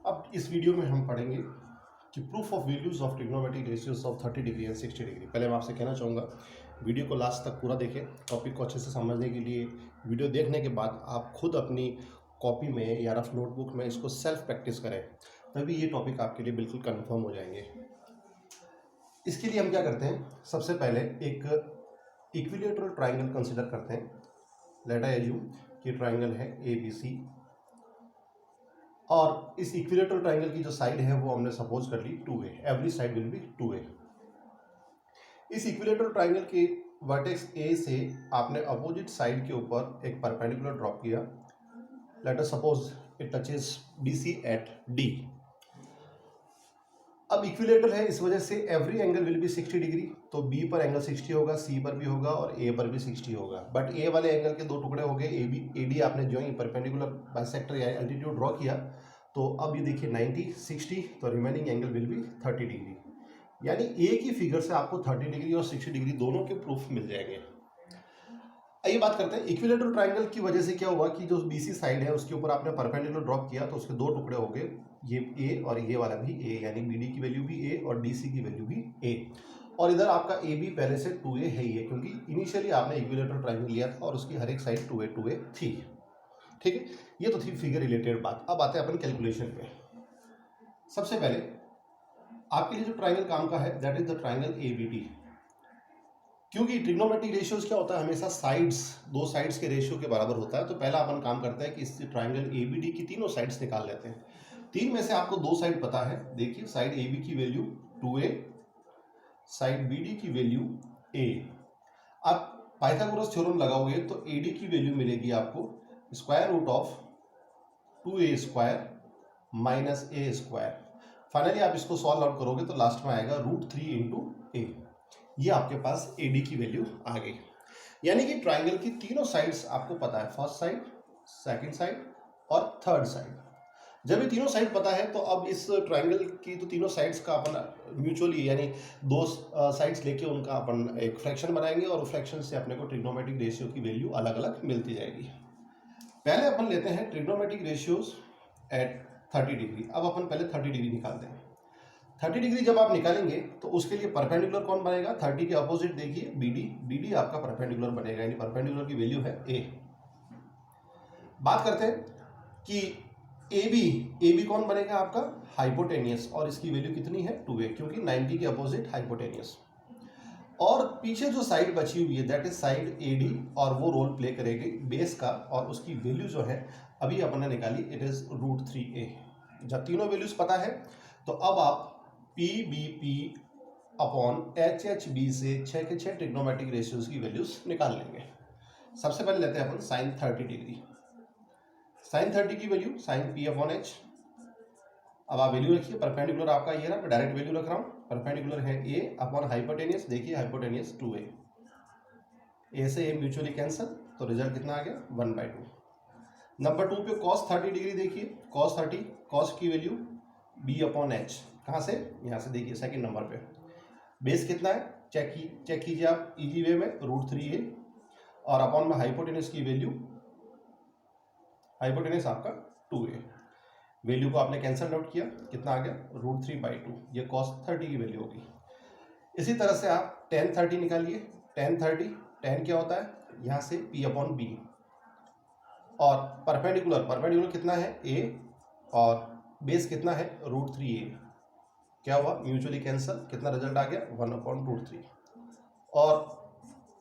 अब इस वीडियो में हम पढ़ेंगे कि proof of values of trigonometric ratios of 30 degree and 60 degree. पहले मैं आपसे कहना चाहूँगा वीडियो को लास्ट तक पूरा देखें। टॉपिक को अच्छे से समझने के लिए वीडियो देखने के बाद आप खुद अपनी कॉपी में या रफ नोटबुक में इसको सेल्फ प्रैक्टिस करें, तभी ये टॉपिक आपके लिए बिल्कुल कन्फर्म हो जाएंगे। इसके लिए हम क्या करते हैं, सबसे पहले एक इक्विलेटरल ट्राइंगल कंसिडर करते हैं। लेट अस एज्यूम कि ट्राइंगल है ABC और इस इक्विलेटरल ट्राइंगल की जो साइड है वो हमने सपोज कर ली 2A। Every side will be 2A। इस इक्विलेटरल ट्राइंगल के वर्टेक्स A से आपने अपोजिट साइड के ऊपर एक परपेंडिकुलर ड्रॉप किया। Let us suppose it touches BC at D। अब इक्विलेटरल है, इस वजह से every angle will be 60 degree. तो B पर एंगल 60 होगा, C पर भी होगा और A पर भी 60 होगा। बट A वाले एंगल के दो टुकड़े हो गए, AD आपने जो ही परपेंडिकुलर बाइसेक्टर या एल्टीट्यूड ड्रॉ किया। तो अब ये देखिए 90 60, तो remaining angle will B 30 degree. यानी A की फिगर से आपको 30 डिग्री और 60 डिग्री दोनों के प्रूफ मिल जाएंगे। आइए बात करते हैं इक्विलेटरल ट्राइंगल की वजह से क्या हुआ कि जो BC साइड है उसके ऊपर आपने परपेंडिकुलर ड्रॉप किया तो उसके दो टुकड़े हो गए, ये A और ये वाला भी A, यानी BD की वैल्यू भी A और DC की वैल्यू भी A। और इधर आपका AB पहले से 2A है ही है, क्योंकि इनिशियली आपने इक्विलेटरल ट्राइंगल लिया था और उसकी हर एक साइड 2A थी। ठीक है, ये तो थी फिगर रिलेटेड बात। अब आते हैं अपन कैलकुलेशन पे। सबसे पहले आपके लिए जो ट्राइंगल काम का है that is the triangle ABD। क्योंकि ट्रिग्नोमेट्रिक रेशियोज क्या होता है, हमेशा साइड्स, दो साइड्स के रेशियो के बराबर होता है। तो पहला अपन काम करते हैं कि इस ट्राइंगल ABD की तीनों साइड्स निकाल लेते हैं। तीन में से आपको दो साइड पता है। देखिए साइड AB की वैल्यू 2A, साइड BD की वैल्यू A। आप पाइथागोरस थ्योरम लगाओगे तो AD की वैल्यू मिलेगी आपको square root of 2A square minus A square. Finally आप इसको सॉल्व आउट करोगे तो लास्ट में आएगा √3 इंटू A। ये आपके पास AD की वैल्यू आ गई। यानी कि ट्राइंगल की तीनों साइड्स आपको पता है, फर्स्ट साइड, सेकंड साइड और थर्ड साइड। जब ये तीनों साइड पता है तो अब इस ट्राइंगल की तो तीनों साइड्स का अपन म्यूचुअली यानी दो साइड्स लेके उनका अपन एक फ्रैक्शन बनाएंगे और फ्रैक्शन से अपने को ट्रिग्नोमेट्रिक रेशियो की वैल्यू अलग अलग मिलती जाएगी। पहले अपन लेते हैं ट्रिग्नोमेट्रिक रेशियोज एट 30 डिग्री। अब अपन पहले 30 डिग्री निकालते हैं। 30 डिग्री जब आप निकालेंगे तो उसके लिए परपेंडिकुलर कौन बनेगा, 30 के अपोजिट देखिए BD आपका परपेंडिकुलर बनेगा, यानी परपेंडिकुलर की वैल्यू है A। बात करते हैं कि AB कौन बनेगा आपका हाइपोटेनियस, और इसकी वैल्यू कितनी है 2A, क्योंकि 90 के अपोजिट हाइपोटेनियस। और पीछे जो साइड बची हुई है दैट इज साइड AD, और वो रोल प्ले करेगी बेस का, और उसकी वैल्यू जो है अभी अपन ने निकाली, इट इज √3A। जब तीनों वैल्यूज पता है तो अब आप PBP अपॉन HHB से 6 के 6 ट्रिग्नोमेट्रिक रेशियोज की वैल्यूज निकाल लेंगे। सबसे पहले लेते हैं अपन साइन 30 डिग्री। साइन 30 की value sine P upon H। अब आप वैल्यू रखिए, परपेंडिकुलर आपका ये ना, मैं डायरेक्ट वैल्यू रख रहा हूँ। परपेंडिकुलर है A अपॉन हाइपोटेनियस, देखिए हाइपोटेनियस 2A। A से A म्यूचुअली कैंसिल, तो रिजल्ट कितना आ गया 1/2। नंबर 2 पे cos 30 डिग्री, देखिए cos 30, cos की वैल्यू B अपॉन H। कहाँ से, यहाँ से देखिए सेकंड नंबर पे। बेस कितना है चेक कीजिए आप इजी वे में, √3A, और अपॉन में हाइपोटेनस की वैल्यू, हाइपोटेनस आपका 2A। वैल्यू को आपने कैंसल आउट किया, कितना आ गया √3/2। ये cos 30 की वैल्यू होगी। इसी तरह से आप tan 30 निकालिए। tan 30, tan क्या होता है, यहाँ से P अपॉन B, और परपेंडिकुलर कितना है A, और बेस कितना है √3A। क्या हुआ, म्यूचुअली कैंसिल, कितना रिजल्ट आ गया 1/√3। और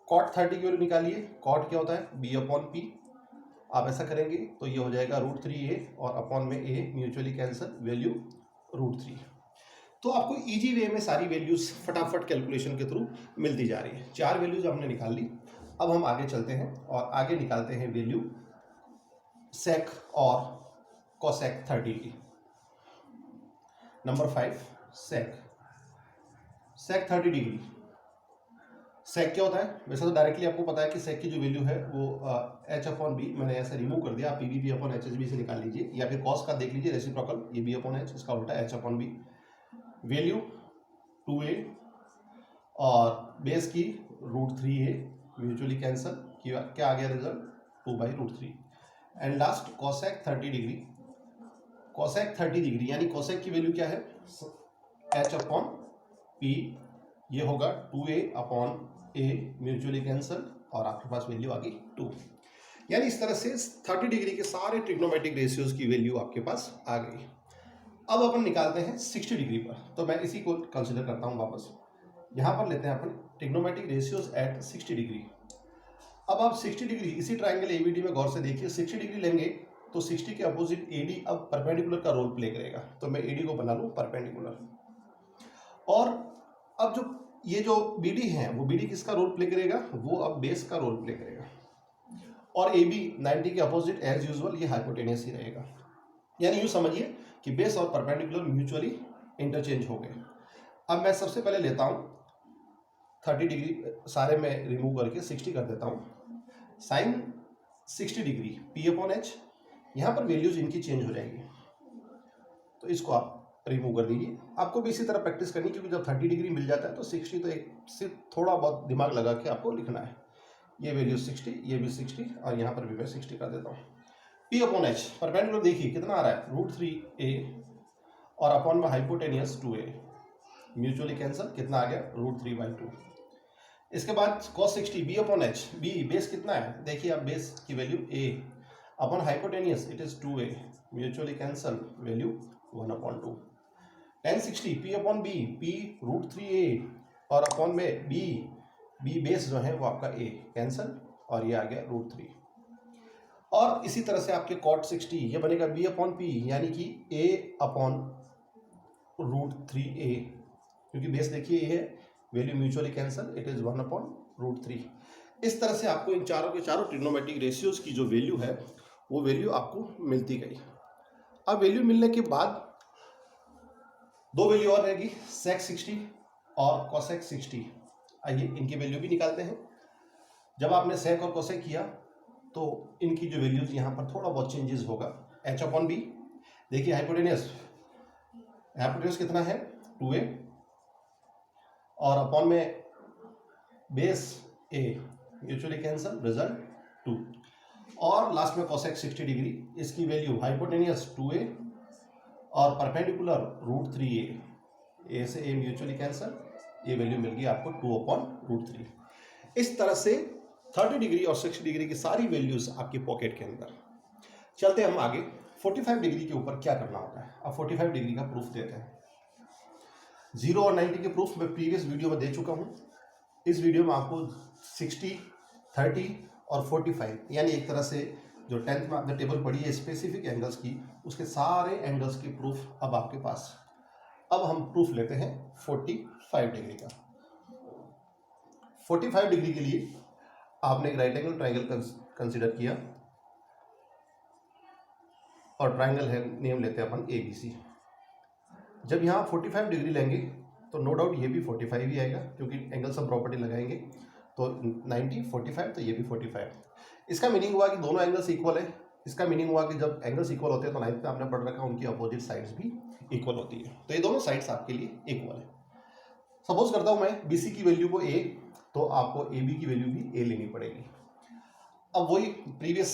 cot 30 की वैल्यू निकालिए। cot क्या होता है B अपॉन P। आप ऐसा करेंगे तो ये हो जाएगा √3A, और अपॉन में A म्यूचुअली कैंसिल, वैल्यू √3। तो आपको इजी वे में सारी वैल्यूज फटाफट कैलकुलेशन के थ्रू मिलती जा रही है। 4 वैल्यूज हमने निकाल ली। अब हम आगे चलते हैं और आगे निकालते हैं वैल्यू सेक और कोसेक 30 की। नंबर 5 सेक 30 डिग्री। सेक क्या होता है, वैसे तो डायरेक्टली आपको पता है कि सेक की जो वैल्यू है वो H अपॉन B, मैंने ऐसे रिमूव कर दिया, आप PBP अपॉन HHB से निकाल लीजिए, या फिर कॉस का देख लीजिए रेसिप्रोकल, ये B अपॉन H, इसका उल्टा H upon B। Value 2A और बेस की √3A, म्यूचुअली कैंसिल, क्या आ गया result 2/√3। And last cosec 30 degree. Cosec 30 degree, यानी कोसेक की वैल्यू क्या है, h अपॉन p, ये होगा 2a upon a, mutually cancel, और आपके पास वैल्यू आ गई 2। यानी इस तरह से 30 डिग्री के सारे ट्रिग्नोमेट्रिक रेशियोज की वैल्यू आपके पास आ गई। अब अपन निकालते हैं 60 डिग्री पर, तो मैं इसी को कंसिडर करता हूँ वापस। यहाँ पर लेते हैं अपन ट्रिग्नोमेट्रिक रेशियोज एट 60 डिग्री। अब आप 60 डिग्री इसी ट्राइंगल एबीडी में गौर से देखिए, 60 डिग्री लेंगे तो 60 के अपोजिट एडी अब परपेंडिकुलर का रोल प्ले करेगा, तो मैं एडी को बना लूँ परपेंडिकुलर। और अब जो ये जो बीडी है वो बीडी किसका रोल प्ले करेगा, वो अब बेस का रोल प्ले करेगा। और AB 90 के अपोजिट एज यूजुअल ये हाइपोटेनियस ही रहेगा। यानी यूँ समझिए कि बेस और परपेंडिकुलर म्यूचुअली इंटरचेंज हो गए। अब मैं सबसे पहले लेता हूँ 30 डिग्री सारे में रिमूव करके 60 कर देता हूँ। Sine 60 degree P upon H, यहाँ पर वैल्यूज इनकी चेंज हो जाएगी, तो इसको आप रिमूव कर दीजिए। आपको भी इसी तरह प्रैक्टिस करनी, क्योंकि जब 30 डिग्री मिल जाता है तो 60 तो एक से थोड़ा बहुत दिमाग लगा के आपको लिखना है। ये वैल्यू 60, ये भी 60, और यहाँ पर भी मैं 60 कर देता हूँ। P अपॉन एच परपेंडिकुलर देखिए कितना आ रहा है, √3a, और अपॉन में हाइपोटेनियस 2a, म्यूचुअली कैंसल, कितना आ गया √3/2। इसके बाद cos 60 B upon H, B base कितना है, देखिए आप बेस की value a upon hypotenuse it is 2a, mutually cancel, value 1/2। tan 60 P upon B, P √3a, और अपॉन में B बेस जो है वो आपका a, कैंसल, और ये आ गया √3। और इसी तरह से आपके cot 60 ये बनेगा B अपॉन P, यानी कि a अपॉन √3a, क्योंकि बेस देखिए ये है, value mutually cancel, it is 1/√3। इस तरह से आपको इन चारों के चारों ट्रिग्नोमेट्रिक रेशियोज की जो वैल्यू है वो वैल्यू आपको मिलती गई। अब वैल्यू मिलने के बाद दो वैल्यू और रहेगी, sec 60 और cosec 60। आइए इनकी वैल्यू भी निकालते हैं। जब आपने sec और cosec किया तो इनकी जो वैल्यूज यहाँ पर थोड़ा बहुत चेंजेस होगा। h अपॉन b, देखिए हाइपोटेनियस कितना है 2a, और अपॉन में base a, mutually cancel, result 2। और लास्ट में cosec 60 डिग्री, इसकी वैल्यू हाइपोटेनियस 2a और परपेंडिकुलर √3a, a से a म्यूचुअली कैंसल, ये वैल्यू मिल गई आपको 2/√3। इस तरह से 30 डिग्री और 60 डिग्री की सारी वैल्यूज आपकी पॉकेट के अंदर। चलते हम आगे 45 डिग्री के ऊपर क्या करना होता है। अब 45 डिग्री का प्रूफ देते हैं। 0 और 90 के प्रूफ मैं प्रीवियस वीडियो में दे चुका हूँ। इस वीडियो में आपको 60, 30 और 45, यानी एक तरह से जो 10th में आपने टेबल पढ़ी है स्पेसिफिक एंगल्स की, उसके सारे एंगल्स की प्रूफ अब आपके पास। अब हम प्रूफ लेते हैं 45 डिग्री का। 45 डिग्री के लिए आपने एक राइट एंगल ट्राइंगल कंसीडर किया, और ट्राइंगल है नेम लेते हैं अपन ABC। जब यहाँ 45 डिग्री लेंगे तो नो डाउट ये भी 45 ही आएगा, क्योंकि एंगल सम प्रॉपर्टी लगाएंगे तो 90 45, तो ये भी 45। इसका मीनिंग हुआ कि दोनों एंगल्स इक्वल है। इसका मीनिंग हुआ कि जब एंगल्स इक्वल होते हैं तो 9th में आपने पढ़ रखा उनकी अपोजिट साइड्स भी इक्वल होती है, तो ये दोनों साइड्स आपके लिए इक्वल है। सपोज करता हूँ मैं BC की वैल्यू को A, तो आपको AB की वैल्यू भी A लेनी पड़ेगी। अब वही प्रीवियस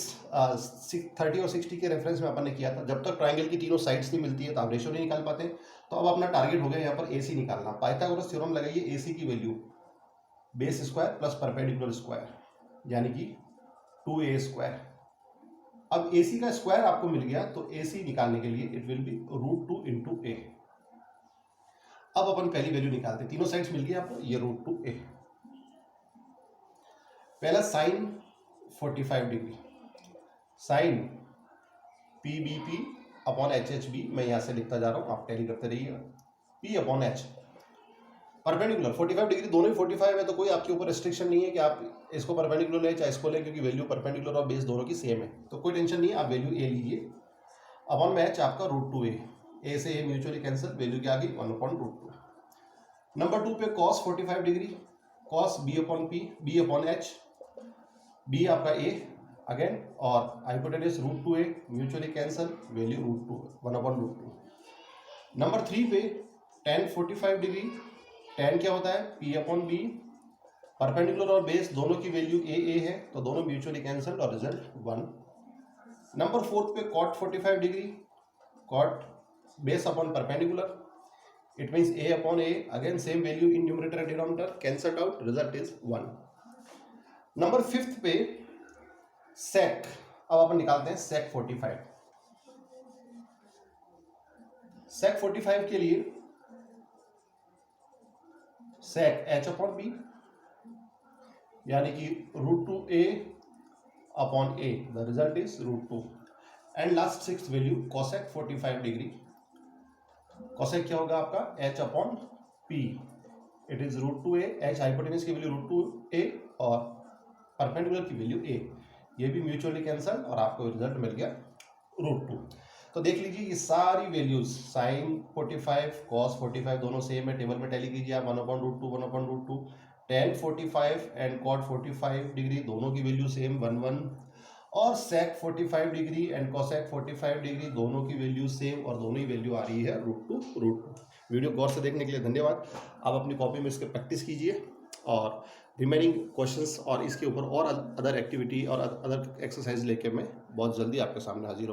30 और 60 के रेफरेंस में अपन ने किया था, जब तक ट्राइंगल की तीनों साइड्स नहीं मिलती है तो आप रेशियो नहीं निकाल पाते। तो अब अपना टारगेट हो गया यहाँ पर AC निकालना। पाइथागोरस थ्योरम लगाइए, AC की value base square plus perpendicular square, यानी कि 2a स्क्वायर। अब AC का स्क्वायर आपको मिल गया, तो AC निकालने के लिए it will be √2 into a। अब अपन पहली वैल्यू निकालते हैं, तीनों साइड्स मिल गई आपको, ये √2a। पहला sine 45 degree, sine PBP upon HHB, मैं यहाँ से लिखता जा रहा हूँ, आप टैली करते रहिएगा। P upon H, perpendicular 45 degree, दोनों ही 45 है, तो कोई आपके ऊपर रिस्ट्रिक्शन नहीं है कि आप इसको परपेंडिकुलर लें चाहे इसको लें, क्योंकि वैल्यू परपेंडिकुलर और बेस दोनों की सेम है, तो कोई टेंशन नहीं है, आप वैल्यू A लीजिए। अपॉन में H आपका √2a, A से A म्यूचुअली कैंसिल, वैल्यू क्या आ गई 1/√2। नंबर 2 पे cos 45 degree, cos B upon P, B upon H, B आपका A अगेन, और hypotenuse √2a, mutually cancel, value √2 1/√2। Number 3 पे tan 45 डिग्री, tan क्या होता है P अपॉन B, परपेंडिकुलर और बेस दोनों की वैल्यू A है, तो दोनों म्यूचुअली कैंसिल और रिजल्ट 1। नंबर 4 पे cot 45 degree, cot base upon perpendicular. It means a upon a, again same value in numerator and denominator, cancelled out, result is 1. Number 5th पे sec, अब अपन निकालते हैं sec 45. sec 45 के लिए sec h upon b, यानी कि √2a upon a, the result is √2. And last 6th value cosec 45 degree. cosec क्या होगा आपका h upon p, it is √2a. h hypotenuse की वैल्यू √2a और परपेंडिकुलर की वैल्यू a, ये भी म्यूचुअली कैंसल और आपको रिजल्ट मिल गया √2. तो देख लीजिए ये सारी वैल्यूज sin 45 cos 45 दोनों सेम है, टेबल में टैली कीजिए आप 1/√2 1/√2. tan 45 एंड cot 45 डिग्री दोनों की वैल्यू सेम 1/1 और sec 45 degree and cosec 45 degree दोनों की वैल्यू सेम और दोनों ही वैल्यू आ रही है √2. वीडियो गौर से देखने के लिए धन्यवाद. आप अपनी कॉपी में इसके प्रैक्टिस कीजिए और रिमेनिंग क्वेश्चंस और इसके ऊपर और अदर एक्टिविटी और अदर एक्सरसाइज लेके मैं बहुत जल्दी आपके सामने हाजिर